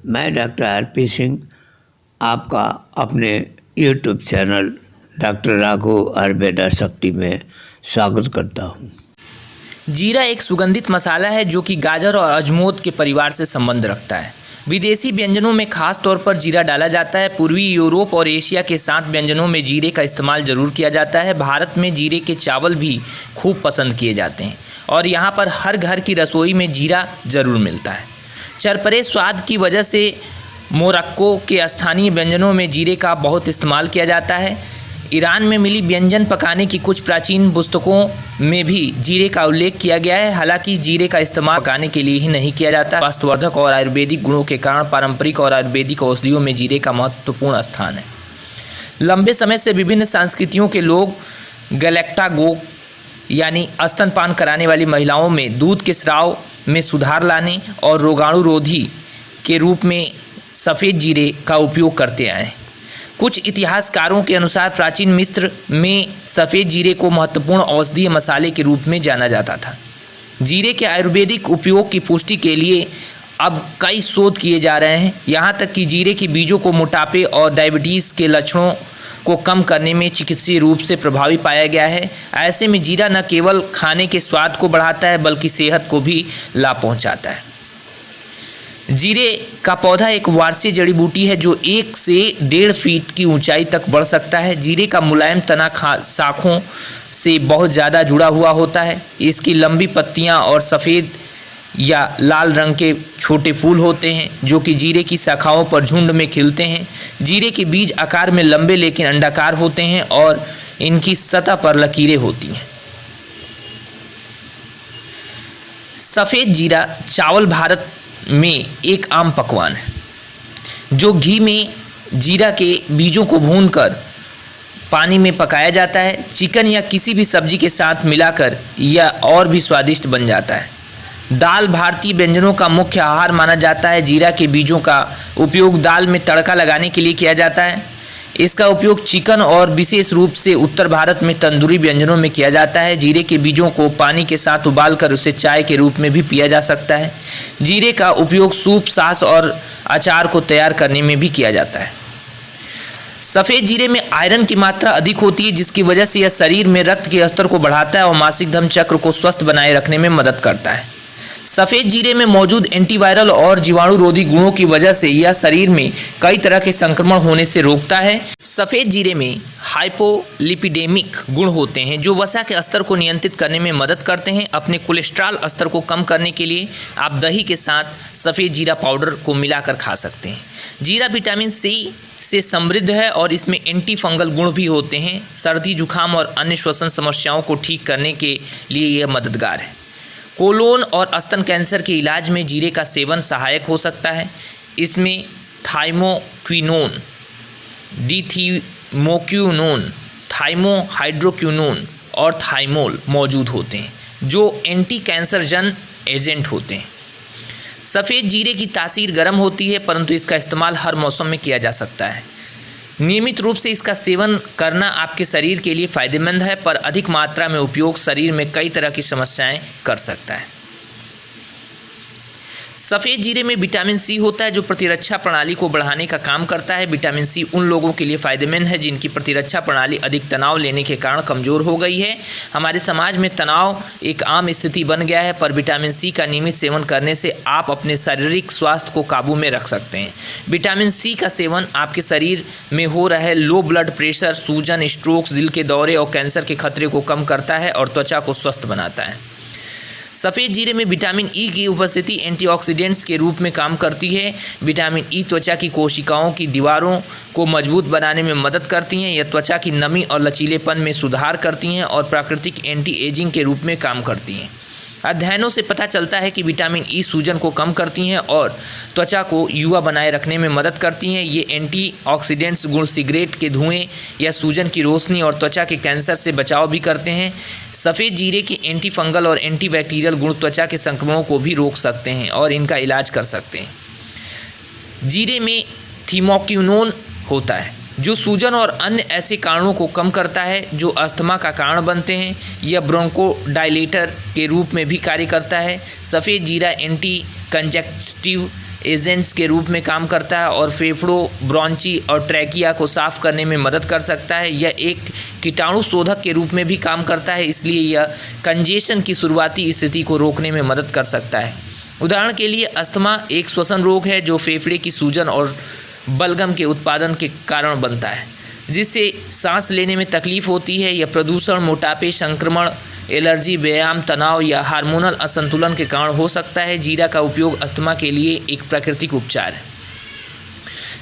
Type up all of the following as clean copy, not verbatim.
मैं doctor RP. Singh आपका अपने YouTube channel doctor Raghav Ayurveda शक्ति में स्वागत करता हूँ। जीरा एक सुगंधित मसाला है जो कि गाजर और अजमोद के परिवार से संबंध रखता है। विदेशी व्यंजनों में खास तौर पर जीरा डाला जाता है। पूर्वी यूरोप और एशिया के 7 व्यंजनों में जीरे का इस्तेमाल ज़रूर किया जाता है। भारत में जीरे के चावल भी खूब पसंद किए जाते हैं और यहाँ पर हर घर की रसोई में जीरा ज़रूर मिलता है। चरपरे स्वाद की वजह से मोरक्को के स्थानीय व्यंजनों में जीरे का बहुत इस्तेमाल किया जाता है। ईरान में मिली व्यंजन पकाने की कुछ प्राचीन पुस्तकों में भी जीरे का उल्लेख किया गया है। हालांकि जीरे का इस्तेमाल पकाने के लिए ही नहीं किया जाता। स्वास्थ्यवर्धक और आयुर्वेदिक गुणों के कारण पारंपरिक और आयुर्वेदिक औषधियों में जीरे का महत्वपूर्ण स्थान है। लंबे समय से विभिन्न संस्कृतियों के लोग गैलेक्टागोग यानी स्तनपान कराने वाली महिलाओं में दूध के स्राव में सुधार लाने और रोगाणुरोधी के रूप में सफ़ेद जीरे का उपयोग करते आए। कुछ इतिहासकारों के अनुसार प्राचीन मिस्र में सफ़ेद जीरे को महत्वपूर्ण औषधीय मसाले के रूप में जाना जाता था। जीरे के आयुर्वेदिक उपयोग की पुष्टि के लिए अब कई शोध किए जा रहे हैं। यहाँ तक कि जीरे के बीजों को मोटापे और डायबिटीज़ के लक्षणों को कम करने में चिकित्सीय रूप से प्रभावी पाया गया है। ऐसे में जीरा न केवल खाने के स्वाद को बढ़ाता है बल्कि सेहत को भी लाभ पहुँचाता है। जीरे का पौधा एक वार्षिक जड़ी बूटी है जो 1 से 1.5 फीट की ऊंचाई तक बढ़ सकता है। जीरे का मुलायम तना शाखों से बहुत ज़्यादा जुड़ा हुआ होता है। इसकी लंबी पत्तियां और सफ़ेद या लाल रंग के छोटे फूल होते हैं जो कि जीरे की शाखाओं पर झुंड में खिलते हैं। जीरे के बीज आकार में लंबे लेकिन अंडाकार होते हैं और इनकी सतह पर लकीरें होती हैं। सफ़ेद जीरा चावल भारत में एक आम पकवान है जो घी में जीरा के बीजों को भूनकर पानी में पकाया जाता है। चिकन या किसी भी सब्जी के साथ मिलाकर यह और भी स्वादिष्ट बन जाता है। दाल भारतीय व्यंजनों का मुख्य आहार माना जाता है। जीरा के बीजों का उपयोग दाल में तड़का लगाने के लिए किया जाता है। इसका उपयोग चिकन और विशेष रूप से उत्तर भारत में तंदूरी व्यंजनों में किया जाता है। जीरे के बीजों को पानी के साथ उबालकर उसे चाय के रूप में भी पिया जा सकता है। जीरे का उपयोग सूप, सास और अचार को तैयार करने में भी किया जाता है। सफ़ेद जीरे में आयरन की मात्रा अधिक होती है जिसकी वजह से यह शरीर में रक्त के स्तर को बढ़ाता है और मासिक धर्म चक्र को स्वस्थ बनाए रखने में मदद करता है। सफ़ेद जीरे में मौजूद एंटीवायरल और जीवाणुरोधी गुणों की वजह से यह शरीर में कई तरह के संक्रमण होने से रोकता है। सफ़ेद जीरे में हाइपोलिपिडेमिक गुण होते हैं जो वसा के स्तर को नियंत्रित करने में मदद करते हैं। अपने कोलेस्ट्रॉल स्तर को कम करने के लिए आप दही के साथ सफ़ेद जीरा पाउडर को मिलाकर खा सकते हैं। जीरा विटामिन सी से समृद्ध है और इसमें एंटी फंगल गुण भी होते हैं। सर्दी, जुकाम और अन्य श्वसन समस्याओं को ठीक करने के लिए यह मददगार है। कोलोन और स्तन कैंसर के इलाज में जीरे का सेवन सहायक हो सकता है। इसमें थाइमोक्विनोन, डिथिमोक्विनोन, थाइमोहाइड्रोक्विनोन और थाइमोल मौजूद होते हैं जो एंटी कैंसरजन एजेंट होते हैं। सफ़ेद जीरे की तासीर गर्म होती है परंतु इसका इस्तेमाल हर मौसम में किया जा सकता है। नियमित रूप से इसका सेवन करना आपके शरीर के लिए फ़ायदेमंद है पर अधिक मात्रा में उपयोग शरीर में कई तरह की समस्याएं कर सकता है। सफ़ेद जीरे में विटामिन सी होता है जो प्रतिरक्षा प्रणाली को बढ़ाने का काम करता है। विटामिन सी उन लोगों के लिए फ़ायदेमंद है जिनकी प्रतिरक्षा प्रणाली अधिक तनाव लेने के कारण कमज़ोर हो गई है। हमारे समाज में तनाव एक आम स्थिति बन गया है पर विटामिन सी का नियमित सेवन करने से आप अपने शारीरिक स्वास्थ्य को काबू में रख सकते हैं। विटामिन सी का सेवन आपके शरीर में हो रहे लो ब्लड प्रेशर, सूजन, स्ट्रोक, दिल के दौरे और कैंसर के खतरे को कम करता है और त्वचा को स्वस्थ बनाता है। सफ़ेद जीरे में विटामिन ई की उपस्थिति एंटीऑक्सीडेंट्स के रूप में काम करती है। विटामिन ई त्वचा की कोशिकाओं की दीवारों को मजबूत बनाने में मदद करती हैं। यह त्वचा की नमी और लचीलेपन में सुधार करती हैं और प्राकृतिक एंटी एजिंग के रूप में काम करती हैं। अध्ययनों से पता चलता है कि विटामिन ई सूजन को कम करती हैं और त्वचा को युवा बनाए रखने में मदद करती हैं। ये एंटीऑक्सीडेंट्स गुण सिगरेट के धुएं या सूजन की रोशनी और त्वचा के कैंसर से बचाव भी करते हैं। सफ़ेद जीरे के एंटी फंगल और एंटी बैक्टीरियल गुण त्वचा के संक्रमणों को भी रोक सकते हैं और इनका इलाज कर सकते हैं। जीरे में थिमोक्विनोन होता है जो सूजन और अन्य ऐसे कारणों को कम करता है जो अस्थमा का कारण बनते हैं। यह ब्रोंकोडायलेटर के रूप में भी कार्य करता है। सफ़ेद जीरा एंटी कंजक्टिव एजेंट्स के रूप में काम करता है और फेफड़ों, ब्रोंची और ट्रैकिया को साफ करने में मदद कर सकता है। यह एक कीटाणु शोधक के रूप में भी काम करता है, इसलिए यह कंजेशन की शुरुआती स्थिति को रोकने में मदद कर सकता है। उदाहरण के लिए अस्थमा एक श्वसन रोग है जो फेफड़े की सूजन और बलगम के उत्पादन के कारण बनता है, जिससे सांस लेने में तकलीफ होती है। यह प्रदूषण, मोटापे, संक्रमण, एलर्जी, व्यायाम, तनाव या हार्मोनल असंतुलन के कारण हो सकता है। जीरा का उपयोग अस्थमा के लिए एक प्राकृतिक उपचार है।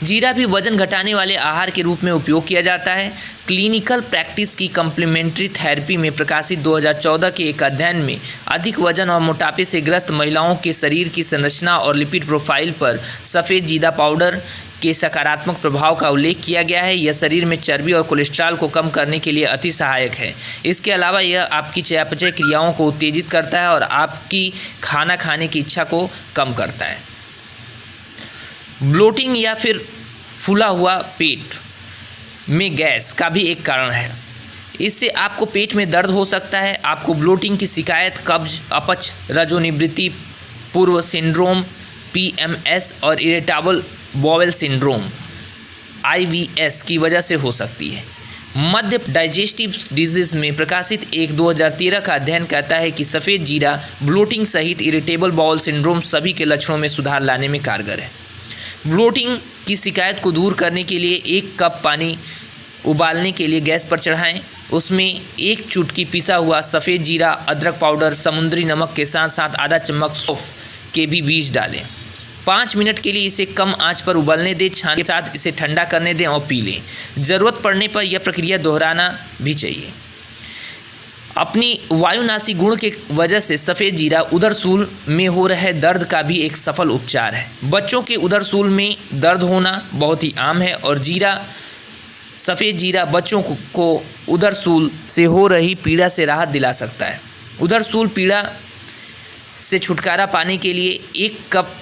जीरा भी वजन घटाने वाले आहार के रूप में उपयोग किया जाता है। क्लिनिकल प्रैक्टिस की कम्प्लीमेंट्री थेरेपी में प्रकाशित 2014 के एक अध्ययन में अधिक वजन और मोटापे से ग्रस्त महिलाओं के शरीर की संरचना और लिपिड प्रोफाइल पर सफ़ेद जीरा पाउडर के सकारात्मक प्रभाव का उल्लेख किया गया है। यह शरीर में चर्बी और कोलेस्ट्रॉल को कम करने के लिए अति सहायक है। इसके अलावा यह आपकी चयापचय क्रियाओं को उत्तेजित करता है और आपकी खाना खाने की इच्छा को कम करता है। ब्लोटिंग या फिर फूला हुआ पेट में गैस का भी एक कारण है। इससे आपको पेट में दर्द हो सकता है। आपको ब्लोटिंग की शिकायत कब्ज, अपच, रजोनिवृत्ति पूर्व सिंड्रोम, PMS और इरिटेबल बॉवेल सिंड्रोम IBS की वजह से हो सकती है। मध्य डाइजेस्टिव डिजीज में प्रकाशित एक 2013 का अध्ययन कहता है कि सफ़ेद जीरा ब्लोटिंग सहित इरिटेबल बाउल सिंड्रोम सभी के लक्षणों में सुधार लाने में कारगर है। ब्लोटिंग की शिकायत को दूर करने के लिए 1 कप पानी उबालने के लिए गैस पर चढ़ाएं। उसमें 1 चुटकी पिसा हुआ सफ़ेद जीरा, अदरक पाउडर, समुद्री नमक के साथ साथ आधा चम्मच सौंफ के भी बीज डालें। 5 मिनट के लिए इसे कम आंच पर उबलने दें। छानने के साथ इसे ठंडा करने दें और पी लें। ज़रूरत पड़ने पर यह प्रक्रिया दोहराना भी चाहिए। अपनी वायुनाशी गुण के वजह से सफ़ेद जीरा उदरसूल में हो रहे दर्द का भी एक सफल उपचार है। बच्चों के उदरसूल में दर्द होना बहुत ही आम है और सफ़ेद जीरा बच्चों को उदरसूल से हो रही पीड़ा से राहत दिला सकता है। उदरसूल पीड़ा से छुटकारा पाने के लिए 1 कप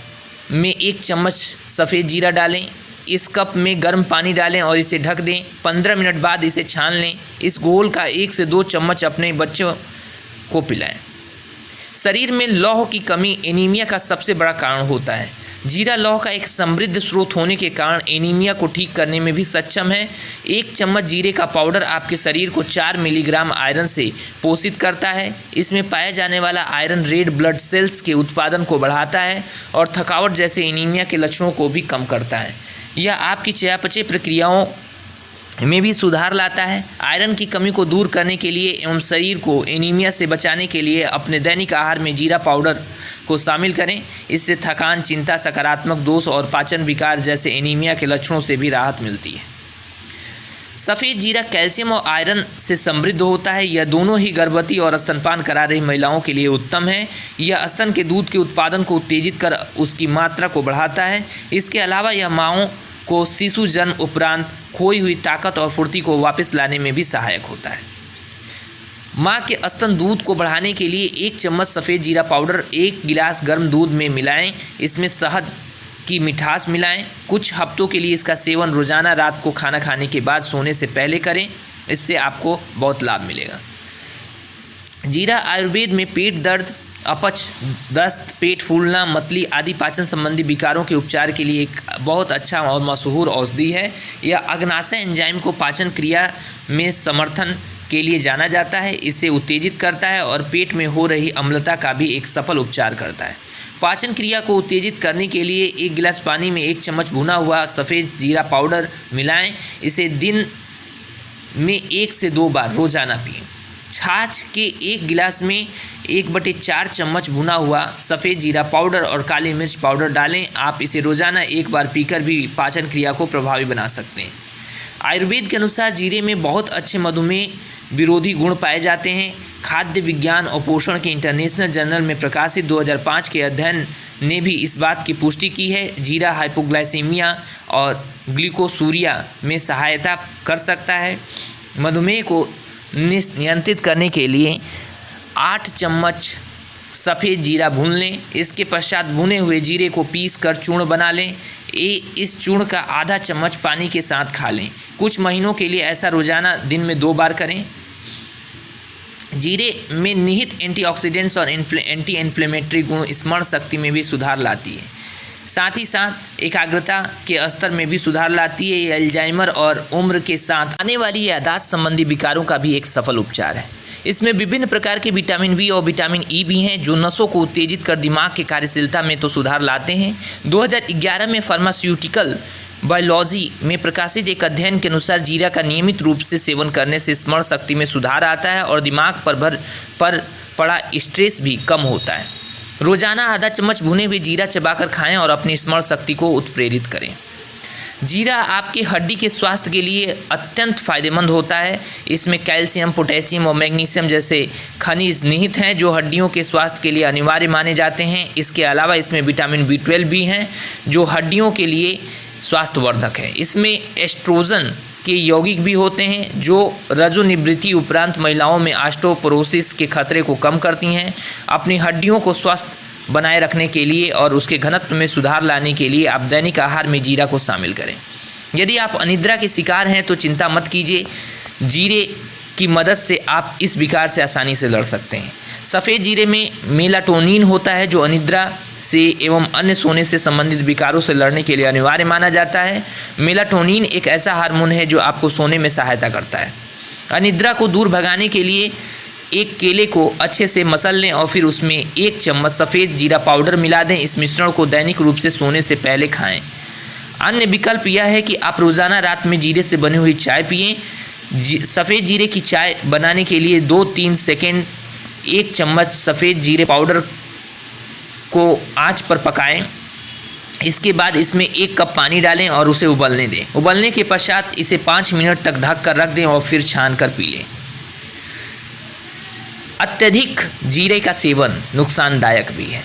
में 1 चम्मच सफ़ेद जीरा डालें। इस कप में गर्म पानी डालें और इसे ढक दें। 15 मिनट बाद इसे छान लें। इस घोल का 1 से 2 चम्मच अपने बच्चों को पिलाएं। शरीर में लौह की कमी एनीमिया का सबसे बड़ा कारण होता है। जीरा लौह का एक समृद्ध स्रोत होने के कारण एनीमिया को ठीक करने में भी सक्षम है। 1 चम्मच जीरे का पाउडर आपके शरीर को 4 मिलीग्राम आयरन से पोषित करता है। इसमें पाया जाने वाला आयरन रेड ब्लड सेल्स के उत्पादन को बढ़ाता है और थकावट जैसे एनीमिया के लक्षणों को भी कम करता है। यह आपकी चयापचय प्रक्रियाओं में भी सुधार लाता है। आयरन की कमी को दूर करने के लिए एवं शरीर को एनीमिया से बचाने के लिए अपने दैनिक आहार में जीरा पाउडर को शामिल करें। इससे थकान, चिंता, सकारात्मक दोष और पाचन विकार जैसे एनीमिया के लक्षणों से भी राहत मिलती है। सफ़ेद जीरा कैल्शियम और आयरन से समृद्ध होता है। यह दोनों ही गर्भवती और स्तनपान करा रही महिलाओं के लिए उत्तम है। यह स्तन के दूध के उत्पादन को उत्तेजित कर उसकी मात्रा को बढ़ाता है। इसके अलावा यह माँओं को शिशु जन्म उपरांत खोई हुई ताकत और फुर्ती को वापस लाने में भी सहायक होता है। माँ के स्तन दूध को बढ़ाने के लिए 1 चम्मच सफ़ेद जीरा पाउडर 1 गिलास गर्म दूध में मिलाएं। इसमें शहद की मिठास मिलाएं। कुछ हफ्तों के लिए इसका सेवन रोज़ाना रात को खाना खाने के बाद सोने से पहले करें। इससे आपको बहुत लाभ मिलेगा। जीरा आयुर्वेद में पेट दर्द, अपच, दस्त, पेट फूलना, मतली आदि पाचन संबंधी विकारों के उपचार के लिए एक बहुत अच्छा और मशहूर औषधि है। यह अग्नाशय एंजाइम को पाचन क्रिया में समर्थन के लिए जाना जाता है। इसे उत्तेजित करता है और पेट में हो रही अम्लता का भी एक सफल उपचार करता है। पाचन क्रिया को उत्तेजित करने के लिए 1 गिलास पानी में 1 चम्मच भुना हुआ सफ़ेद जीरा पाउडर मिलाएं। इसे दिन में 1 से 2 बार रोज़ाना पिएं। छाछ के 1 गिलास में 1/4 चम्मच भुना हुआ सफ़ेद जीरा पाउडर और काली मिर्च पाउडर डालें। आप इसे रोज़ाना 1 बार पीकर भी पाचन क्रिया को प्रभावी बना सकते हैं। आयुर्वेद के अनुसार जीरे में बहुत अच्छे मधुमेह विरोधी गुण पाए जाते हैं। खाद्य विज्ञान और पोषण के इंटरनेशनल जर्नल में प्रकाशित 2005 के अध्ययन ने भी इस बात की पुष्टि की है। जीरा हाइपोग्लाइसीमिया और ग्लूकोसूरिया में सहायता कर सकता है। मधुमेह को नियंत्रित करने के लिए 8 चम्मच सफ़ेद जीरा भून लें। इसके पश्चात भुने हुए जीरे को पीस कर चूर्ण बना लें। इस चूर्ण का आधा चम्मच पानी के साथ खा लें। कुछ महीनों के लिए ऐसा रोज़ाना दिन में 2 बार करें। जीरे में निहित एंटीऑक्सीडेंट्स और एंटी इन्फ्लेमेटरी गुण स्मरण शक्ति में भी सुधार लाती है। साथ ही साथ एकाग्रता के स्तर में भी सुधार लाती है। ये अल्जाइमर और उम्र के साथ आने वाली याददाश्त संबंधी विकारों का भी एक सफल उपचार है। इसमें विभिन्न प्रकार के विटामिन बी और विटामिन ई भी हैं जो नसों को उत्तेजित कर दिमाग की कार्यशीलता में तो सुधार लाते हैं। 2011 में फार्मास्यूटिकल बायोलॉजी में प्रकाशित एक अध्ययन के अनुसार जीरा का नियमित रूप से सेवन करने से स्मरण शक्ति में सुधार आता है और दिमाग पर पड़ा स्ट्रेस भी कम होता है। रोजाना आधा चम्मच भुने हुए जीरा चबाकर खाएं और अपनी स्मरण शक्ति को उत्प्रेरित करें। जीरा आपकी हड्डी के स्वास्थ्य के लिए अत्यंत फायदेमंद होता है। इसमें कैल्शियम, पोटेशियम और मैग्नीशियम जैसे खनिज निहित हैं जो हड्डियों के स्वास्थ्य के लिए अनिवार्य माने जाते हैं। इसके अलावा इसमें विटामिन B12 भी हैं जो हड्डियों के लिए स्वास्थ्यवर्धक है। इसमें एस्ट्रोजन के यौगिक भी होते हैं जो रजोनिवृत्ति उपरांत महिलाओं में ऑस्टियोपोरोसिस के खतरे को कम करती हैं। अपनी हड्डियों को स्वस्थ बनाए रखने के लिए और उसके घनत्व में सुधार लाने के लिए आप दैनिक आहार में जीरा को शामिल करें। यदि आप अनिद्रा के शिकार हैं तो चिंता मत कीजिए, जीरे की मदद से आप इस विकार से आसानी से लड़ सकते हैं। सफ़ेद जीरे में मेलाटोनिन होता है जो अनिद्रा से एवं अन्य सोने से संबंधित विकारों से लड़ने के लिए अनिवार्य माना जाता है। मेलाटोनिन एक ऐसा हार्मोन है जो आपको सोने में सहायता करता है। अनिद्रा को दूर भगाने के लिए एक केले को अच्छे से मसल लें और फिर उसमें 1 चम्मच सफ़ेद जीरा पाउडर मिला दें। इस मिश्रण को दैनिक रूप से सोने से पहले खाएं। अन्य विकल्प यह है कि आप रोज़ाना रात में जीरे से बनी हुई चाय पिएं। सफ़ेद जीरे की चाय बनाने के लिए 2-3 सेकेंड 1 चम्मच सफ़ेद जीरे पाउडर को आंच पर पकाएं। इसके बाद इसमें 1 कप पानी डालें और उसे उबलने दें। उबलने के पश्चात इसे 5 मिनट तक ढक कर रख दें और फिर छान कर पी लें। अत्यधिक जीरे का सेवन नुकसानदायक भी है।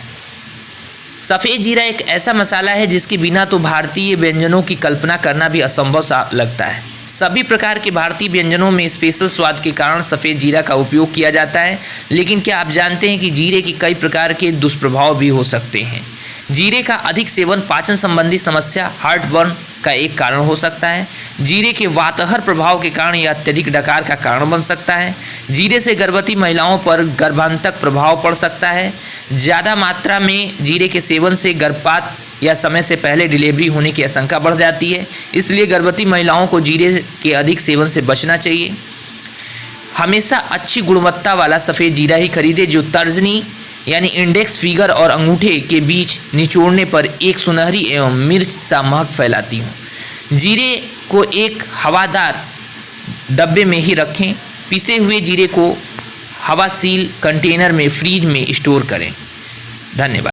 सफ़ेद जीरा एक ऐसा मसाला है जिसके बिना तो भारतीय व्यंजनों की कल्पना करना भी असंभव सा लगता है। सभी प्रकार के भारतीय व्यंजनों में स्पेशल स्वाद के कारण सफ़ेद जीरा का उपयोग किया जाता है। लेकिन क्या आप जानते हैं कि जीरे के कई प्रकार के दुष्प्रभाव भी हो सकते हैं। जीरे का अधिक सेवन पाचन संबंधी समस्या, हार्टबर्न का एक कारण हो सकता है। जीरे के वातहर प्रभाव के कारण यह अत्यधिक डकार का कारण बन सकता है। जीरे से गर्भवती महिलाओं पर गर्भांतक प्रभाव पड़ सकता है। ज़्यादा मात्रा में जीरे के सेवन से गर्भपात या समय से पहले डिलीवरी होने की आशंका बढ़ जाती है। इसलिए गर्भवती महिलाओं को जीरे के अधिक सेवन से बचना चाहिए। हमेशा अच्छी गुणवत्ता वाला सफ़ेद जीरा ही खरीदें जो तर्जनी यानी इंडेक्स फिंगर और अंगूठे के बीच निचोड़ने पर एक सुनहरी एवं मिर्च सा महक फैलाती हूँ। जीरे को एक हवादार डब्बे में ही रखें। पिसे हुए जीरे को हवासील कंटेनर में फ्रीज में स्टोर करें। धन्यवाद।